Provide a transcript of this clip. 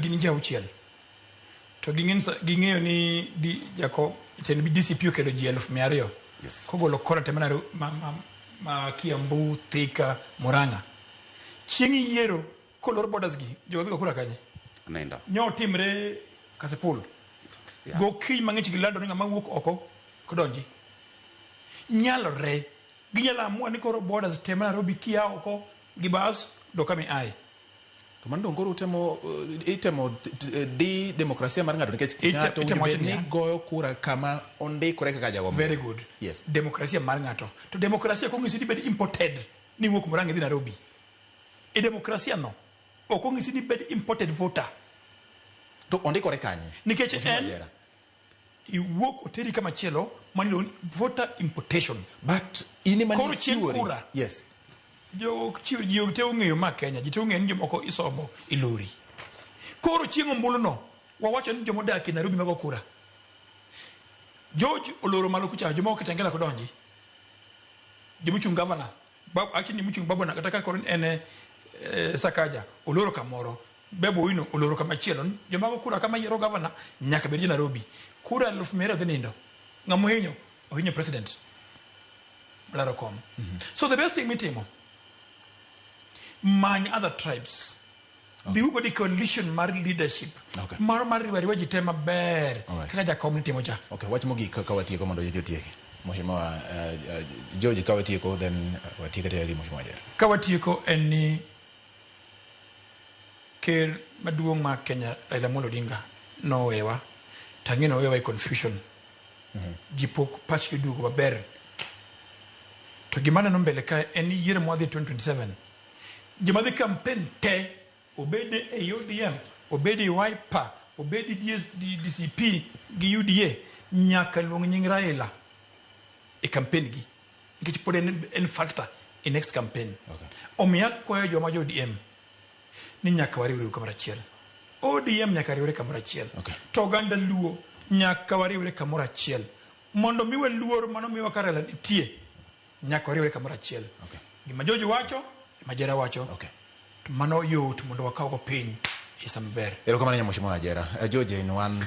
gin ji auchiel. To ging'eyo ni jako chen DCP okelo ji 200,000. Yes. Kogolo kora temana ma Kiambu, Thika, Murang'a. Chieng' yiero kolor borders gi jogo kura kanye. Nenda. Nyo timre Kasipul. Yeah. Go kiny mang'ich gilando ni ng'ama wuok oko kodonji. Nyalore. Ginyala amua ni koro borders tema Nairobi kia oko gibas dokami ai. To mando ngoro itemo di demokrasia mar ng'ato nikech ng'ato ni goyo kura kama ondikore kaka jago. Very good. Yes. Demokrasia mar ng'ato. To demokrasia kong'isi ni bed imported ni wuok Murang'a dhi Nairobi. E demokrasia no okong'isi ni bed imported voter. To ondikore kanye? Nikech en iwuok oteri kama chielo manilo voter importation. But ini mani koro chieng' kura. Yes. Jo te ung'eyo ma Kenya, ji te ung'eyo ni jomoko isomo ilori. Koro chieng' ombulu no, wawacho ni jomodak Nairobi mago kura. George oloro malo kucha, jomoko Kitengela kodonji. Jomuchung governor, actually muchung babu na kataka koron ene Sakaja, oloro kamoro. Bebo ino oloro kama chielo, jomoko kura kama yiero governor, nyaka bedi Nairobi. Kura 1,000 dhinindo. Ngamuhinyo, ohinyo president. Blarakom. So the best thing mitimo, many other tribes. Okay. The Ugodi coalition mar leadership. Okay. Mar riwariwa jitema ber. Right. Kaka ja community moja. Okay, wach mogi kawati ko mondo jotieki. Mheshimiwa George kawati ko then watika tayari Mheshimiwa Jera. Kawati ko eni ker maduong ma Kenya Raila Odinga no wewa. Tangino wewa confusion. Jipok pachki dugo maber. To gimana no mbele ka eni yiero mwadhi 2027. Jimadhi campaign te obede e UDM, obede Wiper, obede DCP gi UDA nyaka luong nying Raila e campaign gi. Nikech pod en factor in next campaign. Okay. Omiya kwayo joma jo ODM ni nyaka wariwre kamoro achiel. ODM nyaka riwre kamoro achiel. Okay. To oganda luo nyaka wariwre kamoro achiel. Mondo miwe luor mano miwa Raila nitie nyaka wariwre kamoro achiel. Okay. Gima George wacho, gima Jera wacho. Okay. Mano yot mondo wakaw go piny isa maber. Erokamano Mheshimiwa Jera. George in one